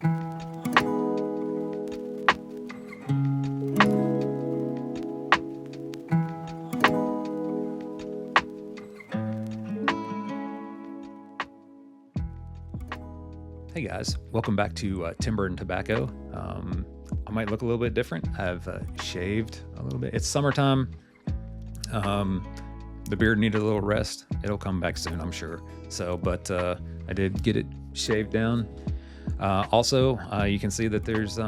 Hey guys, welcome back to Timber and Tobacco. I might look a little bit different. I've shaved a little bit. It's summertime. The beard needed a little rest. It'll come back soon, I'm sure. But I did get it shaved down. Also, you can see that there's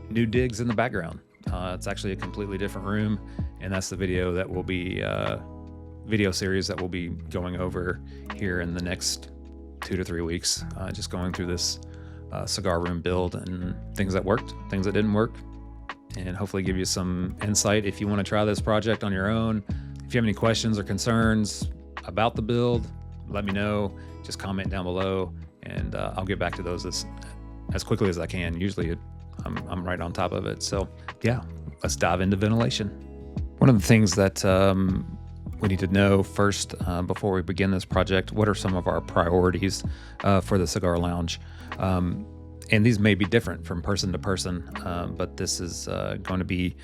new digs in the background. It's actually a completely different room, and that's the video that will be video series that we'll be going over here in the next 2 to 3 weeks, just going through this cigar room build and things that worked, things that didn't work, and hopefully give you some insight if you want to try this project on your own. If you have any questions or concerns about the build, let me know. Just comment down below, and I'll get back to those as quickly as I can. Usually I'm right on top of it. So yeah, let's dive into ventilation. One of the things that we need to know first, before we begin this project, what are some of our priorities for the cigar lounge? And these may be different from person to person, but this is going to be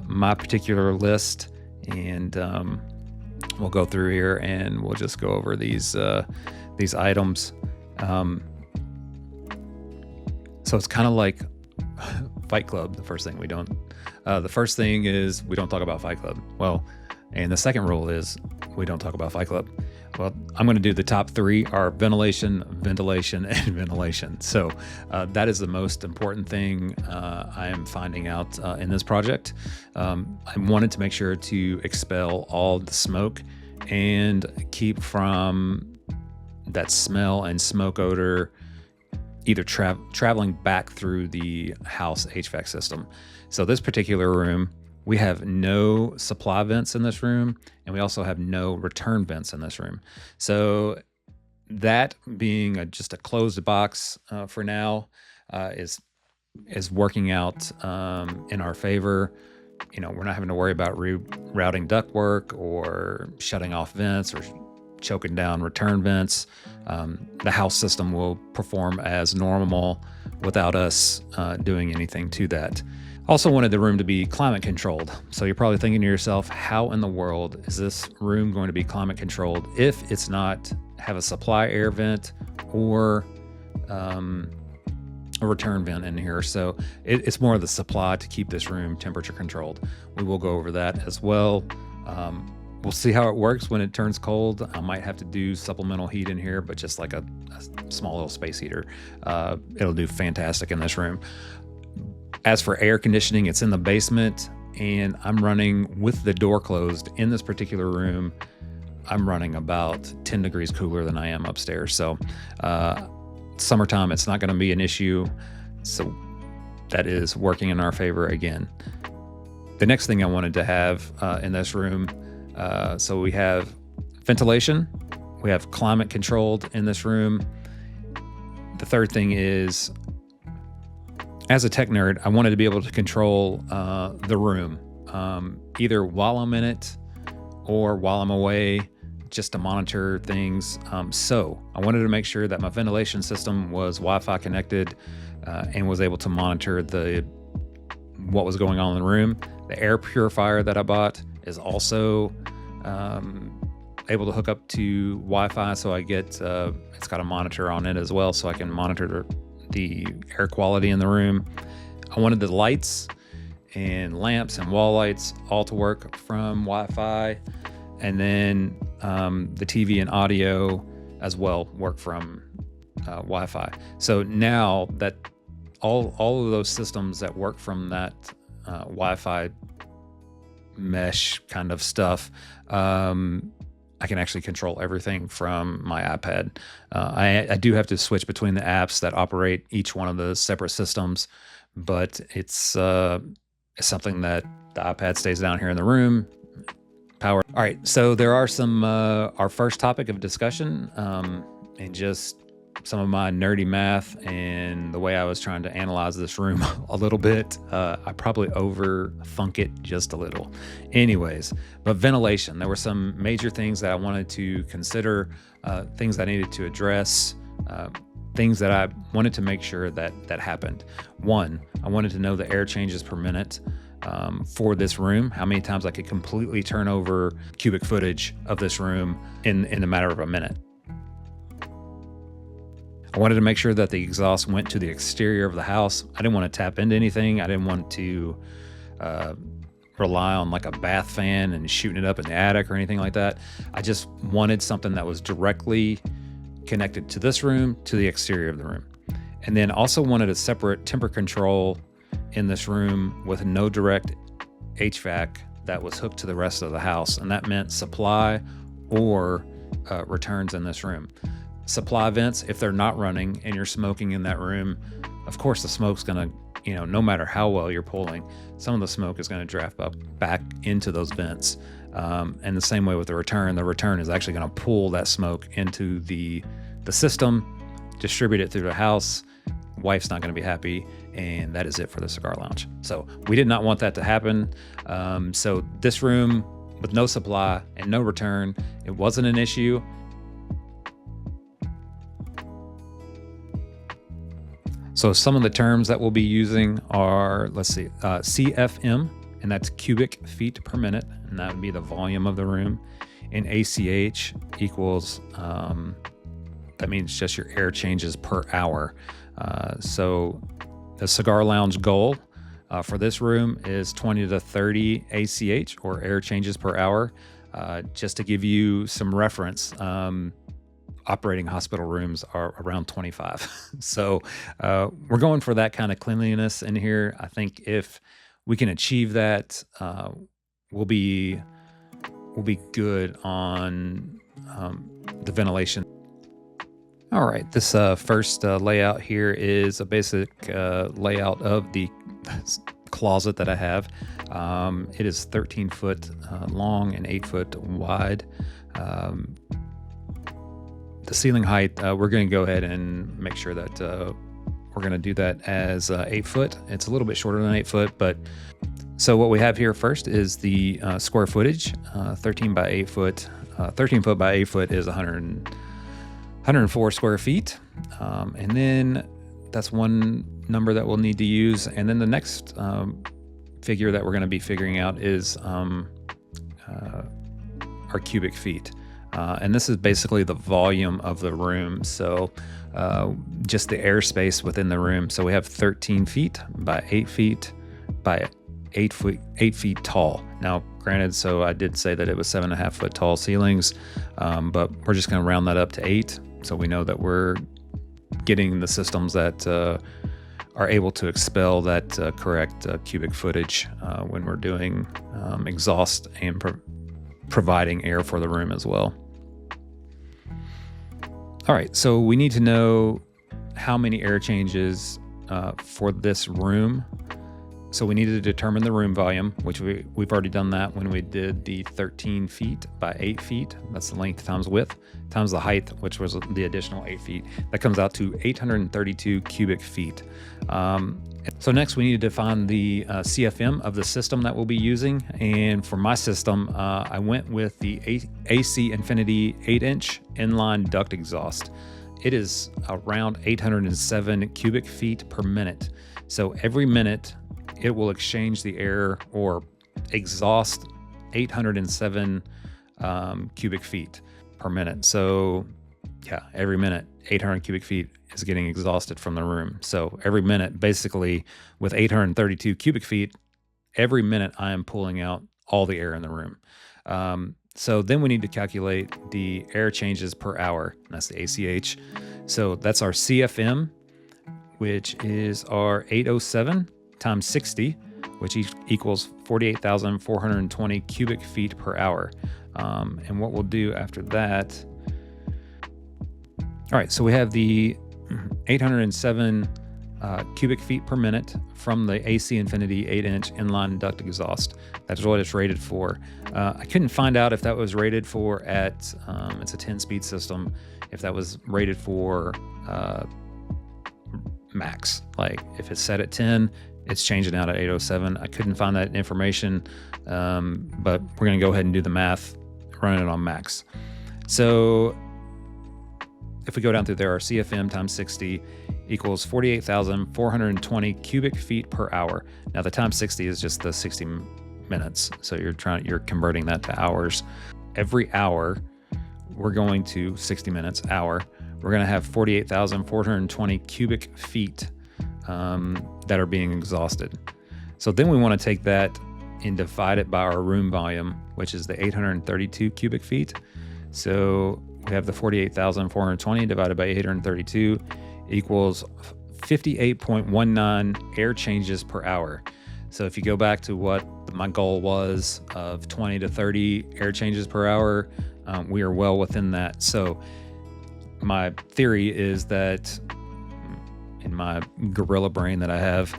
my particular list, and we'll go through here and we'll just go over these items. So it's kind of like Fight Club. The first thing is we don't talk about Fight Club. And the second rule is we don't talk about Fight Club. Well, I'm going to do the top 3 are ventilation, ventilation, and ventilation. So that is the most important thing I am finding out in this project. I wanted to make sure to expel all the smoke and keep from that smell and smoke odor either traveling back through the house HVAC system. So this particular room, we have no supply vents in this room, and we also have no return vents in this room. So that being just a closed box for now is working out in our favor. You know, we're not having to worry about rerouting ductwork or shutting off vents or choking down return vents. The house system will perform as normal without us doing anything to that. Also wanted the room to be climate controlled. So you're probably thinking to yourself, how in the world is this room going to be climate controlled if it's not have a supply air vent or a return vent in here? So it's more of the supply to keep this room temperature controlled. We will go over that as well. We'll see how it works when it turns cold. I might have to do supplemental heat in here, but just like a small little space heater. It'll do fantastic in this room. As for air conditioning, it's in the basement, and I'm running with the door closed in this particular room. I'm running about 10 degrees cooler than I am upstairs. So summertime, it's not going to be an issue. So that is working in our favor again. The next thing I wanted to have in this room, so we have ventilation, we have climate controlled in this room. The third thing is, as a tech nerd, I wanted to be able to control the room, either while I'm in it or while I'm away, just to monitor things. So I wanted to make sure that my ventilation system was Wi-Fi connected and was able to monitor what was going on in the room. The air purifier that I bought is also able to hook up to Wi-Fi, so I get it's got a monitor on it as well, so I can monitor the air quality in the room. I wanted the lights and lamps and wall lights all to work from Wi-Fi, and then the TV and audio as well work from Wi-Fi. So now that all of those systems that work from that Wi-Fi mesh kind of stuff, I can actually control everything from my iPad. I do have to switch between the apps that operate each one of the separate systems, but it's something that the iPad stays down here in the room. Power. All right, so there are some, our first topic of discussion, and just some of my nerdy math and the way I was trying to analyze this room a little bit. I probably overthunk it just a little. Anyways, but ventilation, there were some major things that I wanted to consider, things I needed to address. things that I wanted to make sure that happened. One, I wanted to know the air changes per minute for this room, how many times I could completely turn over cubic footage of this room in the matter of a minute. I wanted to make sure that the exhaust went to the exterior of the house. I didn't want to tap into anything. I didn't want to rely on like a bath fan and shooting it up in the attic or anything like that. I just wanted something that was directly connected to this room, to the exterior of the room. And then also wanted a separate temper control in this room with no direct HVAC that was hooked to the rest of the house. And that meant supply or returns in this room. Supply vents, if they're not running and you're smoking in that room, of course the smoke's gonna, no matter how well you're pulling, some of the smoke is gonna draft up back into those vents. And the same way with the return is actually gonna pull that smoke into the system, distribute it through the house. Wife's not gonna be happy, and that is it for the cigar lounge. So we did not want that to happen. So this room with no supply and no return, it wasn't an issue. So some of the terms that we'll be using are, CFM, and that's cubic feet per minute, and that would be the volume of the room. And ACH equals, that means just your air changes per hour. So the cigar lounge goal for this room is 20 to 30 ACH, or air changes per hour. Just to give you some reference, operating hospital rooms are around 25. So we're going for that kind of cleanliness in here. I think if we can achieve that, we'll be good on the ventilation. All right, this first layout here is a basic layout of the closet that I have. It is 13 foot long and 8 foot wide. The ceiling height, we're going to go ahead and make sure that we're going to do that as 8 foot. It's a little bit shorter than 8 foot, but so what we have here first is the square footage. 13 by 8 foot. 13 foot by 8 foot is 104 square feet. And then that's one number that we'll need to use. And then the next figure that we're going to be figuring out is our cubic feet. And this is basically the volume of the room. So just the airspace within the room. So we have 13 feet by 8 feet by 8 feet tall. Now, granted, so I did say that it was 7.5 foot tall ceilings, but we're just going to round that up to 8. So we know that we're getting the systems that are able to expel that correct cubic footage when we're doing exhaust and providing air for the room as well. All right, so we need to know how many air changes for this room. So we needed to determine the room volume, which we've already done that when we did the 13 feet by 8 feet. That's the length times width, times the height, which was the additional 8 feet. That comes out to 832 cubic feet. So next we need to define the CFM of the system that we'll be using. And for my system, I went with the AC Infinity 8-inch inline duct exhaust. It is around 807 cubic feet per minute. So every minute it will exchange the air or exhaust 807 cubic feet per minute. So yeah, every minute 800 cubic feet is getting exhausted from the room. So every minute, basically with 832 cubic feet, every minute I am pulling out all the air in the room. So then we need to calculate the air changes per hour. That's the ACH. So that's our CFM, which is our 807 times 60, which equals 48,420 cubic feet per hour. And what we'll do after that, all right, so we have the 807 cubic feet per minute from the AC Infinity 8-inch inline duct exhaust. That's what it's rated for. I couldn't find out if that was rated for at, it's a 10-speed system, if that was rated for max. Like if it's set at 10, it's changing out at 807. I couldn't find that information, but we're gonna go ahead and do the math, run it on max. So if we go down through there, our CFM times 60 equals 48,420 cubic feet per hour. Now the times 60 is just the 60 minutes. So you're converting that to hours. Every hour, we're going to 60 minutes, hour. We're going to have 48,420 cubic feet that are being exhausted. So then we want to take that and divide it by our room volume, which is the 832 cubic feet. So we have the 48,420 divided by 832 equals 58.19 air changes per hour. So if you go back to what my goal was of 20 to 30 air changes per hour, we are well within that. So my theory is that, in my gorilla brain that I have,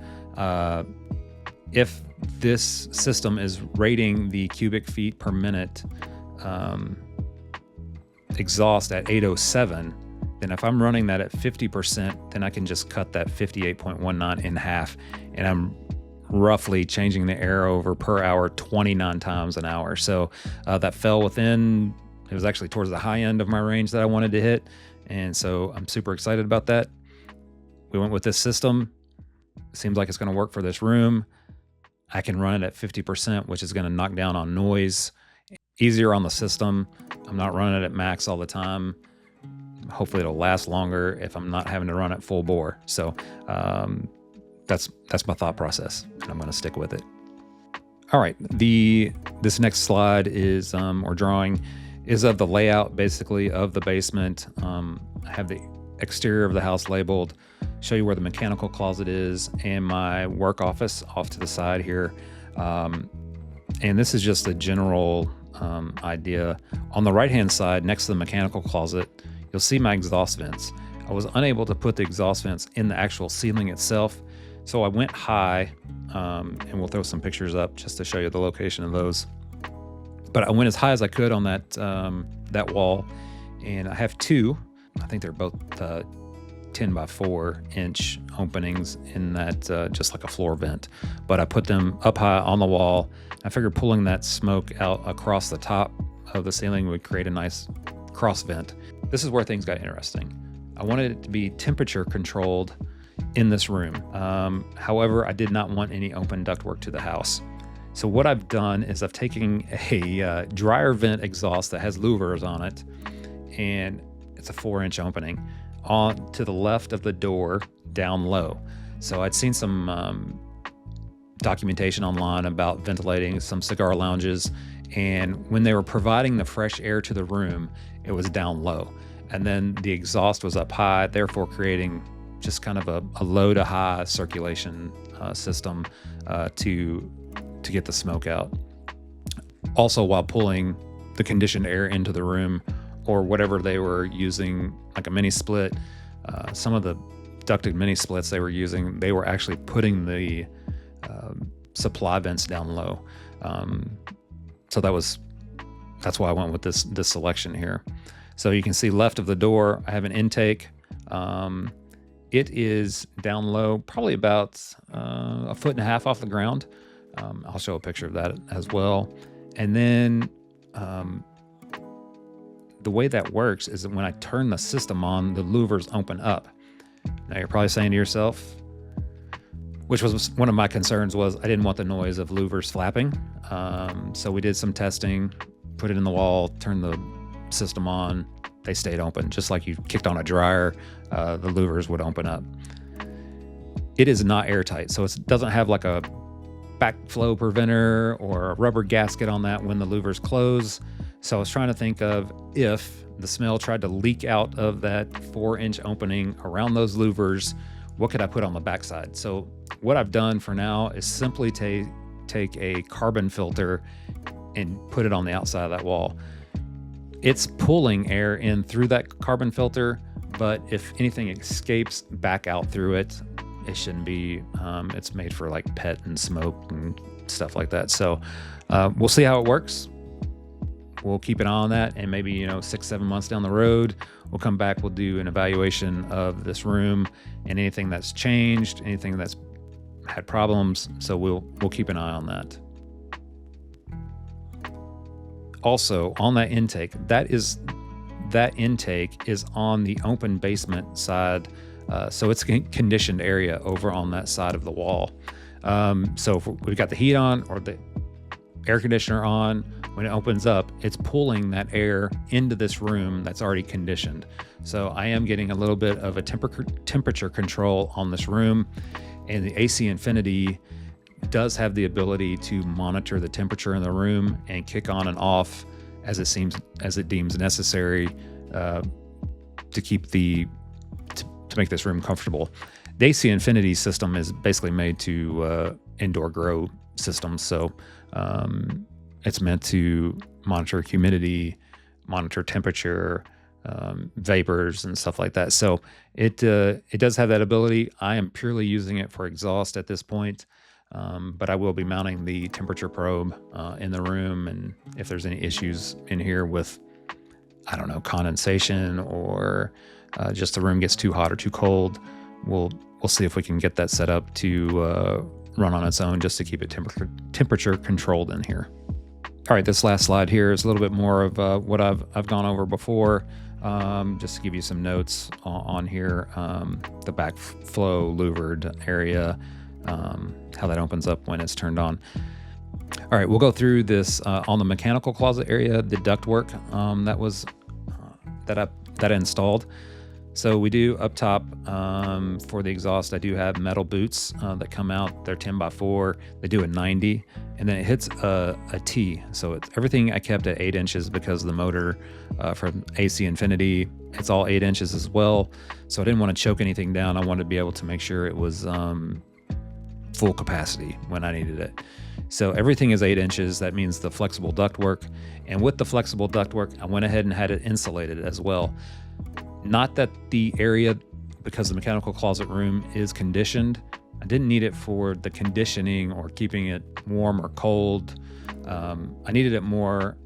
if this system is rating the cubic feet per minute exhaust at 807, then if I'm running that at 50%, then I can just cut that 58.19 in half, and I'm roughly changing the air over per hour 29 times an hour. So that fell within, it was actually towards the high end of my range that I wanted to hit. And so I'm super excited about that. We went with this system. Seems like it's going to work for this room. I can run it at 50%, which is going to knock down on noise. Easier on the system. I'm not running it at max all the time. Hopefully it'll last longer if I'm not having to run it full bore. So that's my thought process, and I'm going to stick with it. All right, this next slide is or drawing is of the layout basically of the basement. I have the exterior of the house labeled, show you where the mechanical closet is, and my work office off to the side here. And this is just a general idea. On the right-hand side, next to the mechanical closet, you'll see my exhaust vents. I was unable to put the exhaust vents in the actual ceiling itself, so I went high, and we'll throw some pictures up just to show you the location of those. But I went as high as I could on that wall, and I have two. I think they're both 10 by 4 inch openings in that, just like a floor vent. But I put them up high on the wall. I figured pulling that smoke out across the top of the ceiling would create a nice cross vent. This is where things got interesting. I wanted it to be temperature controlled in this room. However, I did not want any open ductwork to the house. So what I've done is I've taken a dryer vent exhaust that has louvers on it, and it's a 4-inch opening on to the left of the door down low. So I'd seen some documentation online about ventilating some cigar lounges, and when they were providing the fresh air to the room, it was down low, and then the exhaust was up high, therefore creating just kind of a low to high circulation system to get the smoke out. Also, while pulling the conditioned air into the room, or whatever they were using, like a mini split, some of the ducted mini splits they were using, they were actually putting the supply vents down low. So that's why I went with this selection here. So you can see left of the door, I have an intake. It is down low, probably about 1.5 feet off the ground. I'll show a picture of that as well. And then the way that works is that when I turn the system on, the louvers open up. Now you're probably saying to yourself, which was one of my concerns, was I didn't want the noise of louvers flapping. So we did some testing, put it in the wall, turned the system on, they stayed open. Just like you kicked on a dryer, the louvers would open up. It is not airtight, so it doesn't have like a backflow preventer or a rubber gasket on that when the louvers close. So I was trying to think of if the smell tried to leak out of that 4-inch opening around those louvers, what could I put on the backside? So what I've done for now is simply take a carbon filter and put it on the outside of that wall. It's pulling air in through that carbon filter, but if anything escapes back out through it, it shouldn't be. It's made for like pet and smoke and stuff like that. So we'll see how it works. We'll keep an eye on that, and maybe 6-7 months down the road, we'll come back. We'll do an evaluation of this room and anything that's changed, anything that's had problems. So we'll keep an eye on that. Also, on that intake, that is that intake is on the open basement side. So it's a conditioned area over on that side of the wall. So if we've got the heat on or the air conditioner on, when it opens up, it's pulling that air into this room that's already conditioned. So I am getting a little bit of a temperature control on this room, and the AC Infinity does have the ability to monitor the temperature in the room and kick on and off as it deems necessary to keep to make this room comfortable. The AC Infinity system is basically made to indoor grow systems, so it's meant to monitor humidity, monitor temperature, vapors, and stuff like that. So it does have that ability. I am purely using it for exhaust at this point, but I will be mounting the temperature probe in the room, and if there's any issues in here with, I don't know, condensation or just the room gets too hot or too cold, we'll see if we can get that set up to run on its own just to keep it temperature controlled in here. All right, this last slide here is a little bit more of what I've gone over before, just to give you some notes on here. The backflow louvered area, how that opens up when it's turned on. All right, we'll go through this on the mechanical closet area, the ductwork that I installed. So we do up top for the exhaust, I do have metal boots that come out. They're 10x4. They do a 90, and then it hits a T. So everything I kept at 8 inches because the motor from AC Infinity, it's all 8 inches as well. So I didn't want to choke anything down. I wanted to be able to make sure it was full capacity when I needed it. So everything is 8 inches. That means the flexible ductwork. And with the flexible ductwork, I went ahead and had it insulated as well. Not that the area, because the mechanical closet room is conditioned, I didn't need it for the conditioning or keeping it warm or cold. I needed it more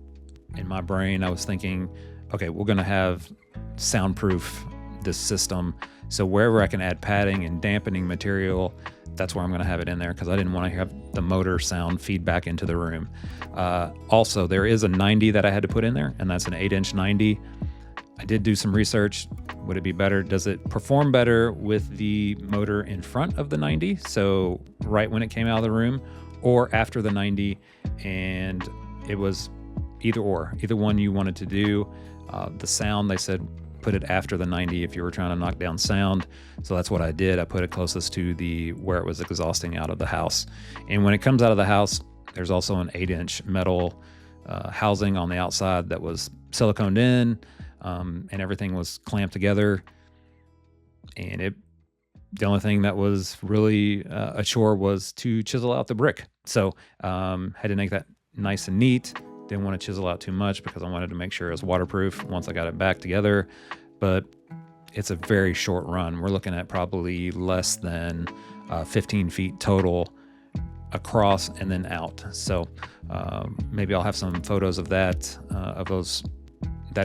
in my brain. I was thinking, okay, we're going to have soundproof this system. So wherever I can add padding and dampening material, that's where I'm going to have it in there, because I didn't want to have the motor sound feedback into the room. Also, there is a 90 that I had to put in there, and that's an 8-inch 90. I did do some research. Would it be better? Does it perform better with the motor in front of the 90? So right when it came out of the room, or after the 90? And it was either one you wanted to do. The sound, they said, put it after the 90 if you were trying to knock down sound. So that's what I did. I put it closest to where it was exhausting out of the house. And when it comes out of the house, there's also an 8-inch metal housing on the outside that was siliconed in. And everything was clamped together, and the only thing that was really a chore was to chisel out the brick. So had to make that nice and neat. Didn't want to chisel out too much because I wanted to make sure it was waterproof once I got it back together. But it's a very short run. We're looking at probably less than 15 feet total across and then out. So maybe I'll have some photos of that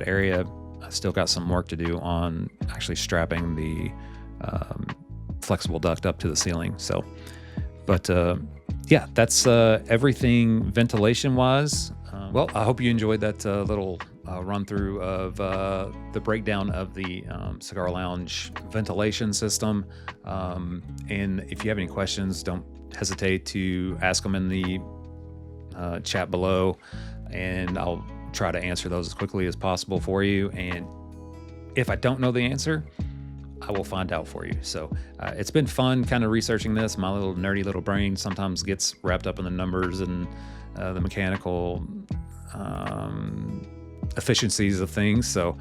area. I still got some work to do on actually strapping the flexible duct up to the ceiling. So, but yeah, that's everything ventilation wise. Well, I hope you enjoyed that little run through of the breakdown of the Cigar Lounge ventilation system. And if you have any questions, don't hesitate to ask them in the chat below, and I'll try to answer those as quickly as possible for you. And if I don't know the answer, I will find out for you. So it's been fun kind of researching this. My little nerdy little brain sometimes gets wrapped up in the numbers and the mechanical efficiencies of things. So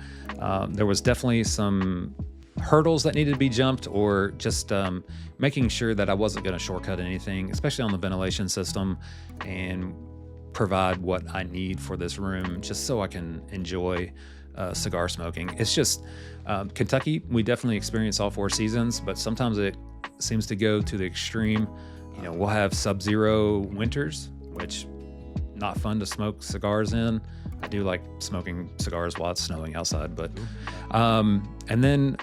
there was definitely some hurdles that needed to be jumped, or just making sure that I wasn't going to shortcut anything, especially on the ventilation system, and provide what I need for this room just so I can enjoy cigar smoking. It's just Kentucky, we definitely experience all 4 seasons, but sometimes it seems to go to the extreme. We'll have sub-zero winters, which not fun to smoke cigars in. I do like smoking cigars while it's snowing outside, but and then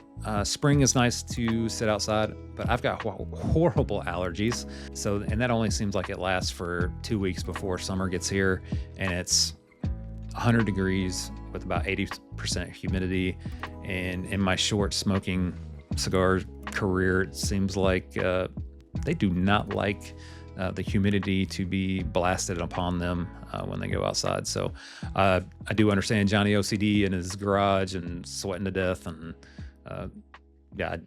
spring is nice to sit outside, but I've got horrible allergies. And that only seems like it lasts for 2 weeks before summer gets here, and it's 100 degrees with about 80% humidity. And in my short smoking cigar career, it seems like they do not like the humidity to be blasted upon them when they go outside. So I do understand Johnny OCD in his garage and sweating to death, and yeah,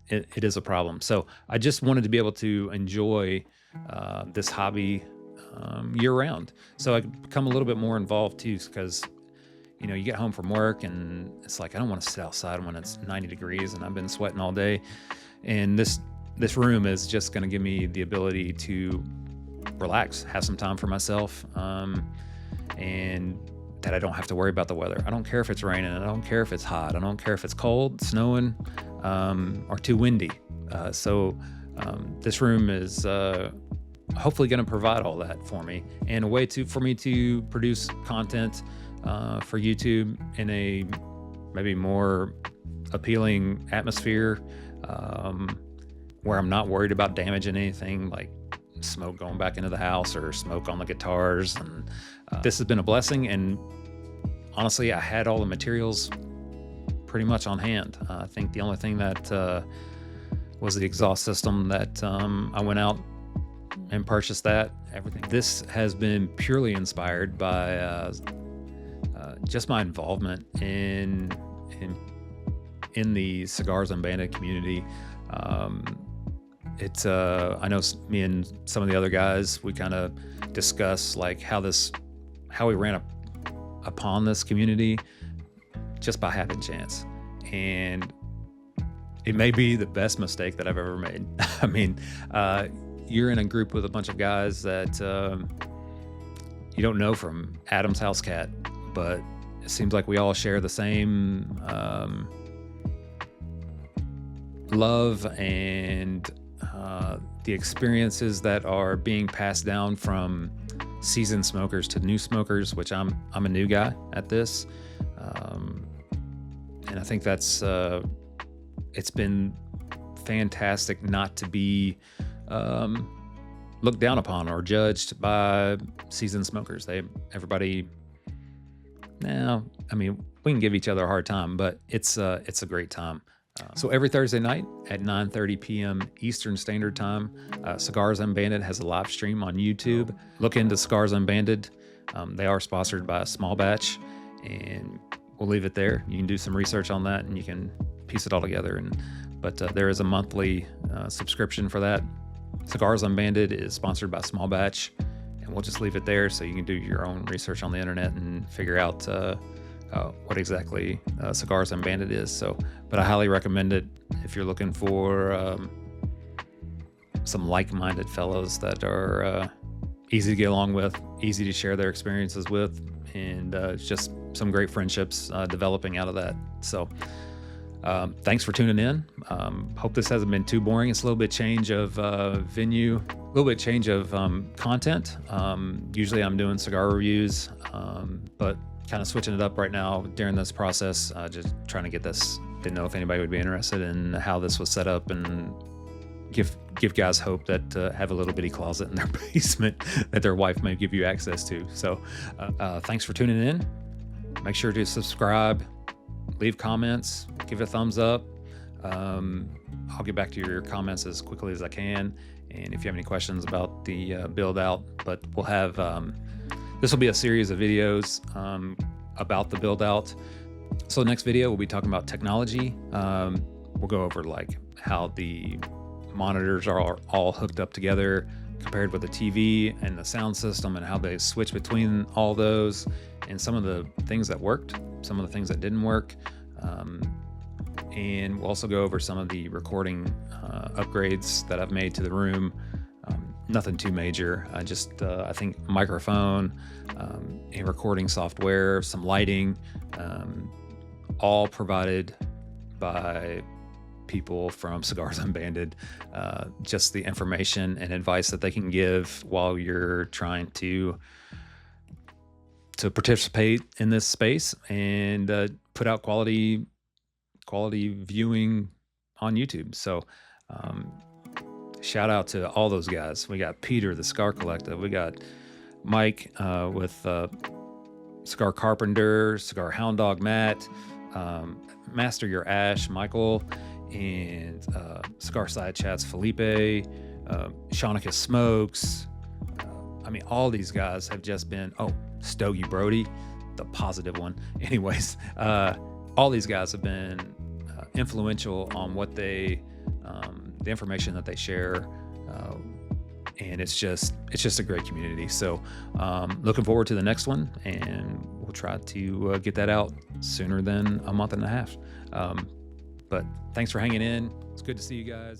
it is a problem. So I just wanted to be able to enjoy this hobby year round. So I become a little bit more involved too, because you get home from work and it's like, I don't want to sit outside when it's 90 degrees and I've been sweating all day. And this room is just going to give me the ability to relax, have some time for myself, and that I don't have to worry about the weather. I don't care if it's raining. I don't care if it's hot. I don't care if it's cold, snowing, or too windy. So this room is hopefully going to provide all that for me, and a way for me to produce content for YouTube in a maybe more appealing atmosphere, where I'm not worried about damaging anything like smoke going back into the house or smoke on the guitars. And this has been a blessing. And honestly, I had all the materials pretty much on hand. I think the only thing that was the exhaust system that I went out and purchased that. Everything. This has been purely inspired by just my involvement in the Cigars Unbanded community. I know me and some of the other guys, we kind of discuss like how we ran upon this community just by happen chance. And it may be the best mistake that I've ever made. I mean, you're in a group with a bunch of guys that you don't know from Adam's house cat, but it seems like we all share the same love and the experiences that are being passed down from seasoned smokers to new smokers, which I'm a new guy at this, and I think that's it's been fantastic not to be looked down upon or judged by seasoned smokers. Everybody. Now, I mean, we can give each other a hard time, but it's a great time. So every Thursday night at 9:30 p.m. Eastern Standard Time, Cigars Unbanded has a live stream on YouTube. Look into Cigars Unbanded. They are sponsored by Small Batch, and we'll leave it there. You can do some research on that, and you can piece it all together. But there is a monthly subscription for that. Cigars Unbanded is sponsored by Small Batch, and we'll just leave it there so you can do your own research on the internet and figure out what exactly Cigars Unbanded is. But I highly recommend it if you're looking for some like-minded fellows that are easy to get along with, easy to share their experiences with, and just some great friendships developing out of that. So thanks for tuning in. Hope this hasn't been too boring. It's a little bit change of venue, a little bit change of content. Usually I'm doing cigar reviews, but kind of switching it up right now during this process, just trying to get this. Didn't know if anybody would be interested in how this was set up, and give guys hope that have a little bitty closet in their basement that their wife may give you access to. So thanks for tuning in. Make sure to subscribe, leave comments, give it a thumbs up. I'll get back to your comments as quickly as I can. And if you have any questions about the build out, but we'll have, this will be a series of videos about the build out. So next video, we'll be talking about technology. We'll go over like how the monitors are all hooked up together compared with the TV and the sound system, and how they switch between all those, and some of the things that worked, some of the things that didn't work. And we'll also go over some of the recording upgrades that I've made to the room. Nothing too major. I think microphone, and recording software, some lighting, all provided by people from Cigars Unbanded. Just the information and advice that they can give while you're trying to participate in this space and put out quality viewing on YouTube. So shout out to all those guys. We got Peter, the Cigar Collective. We got Mike with Cigar Carpenter, Cigar Hound Dog Matt, Master Your Ash Michael, and Cigar Side Chats Felipe, Shanika Smokes. I mean, all these guys have just been, Stogie Brody, the positive one. Anyways, all these guys have been influential on what the information that they share. And it's just a great community. So looking forward to the next one, and we'll try to get that out sooner than a month and a half. But thanks for hanging in. It's good to see you guys.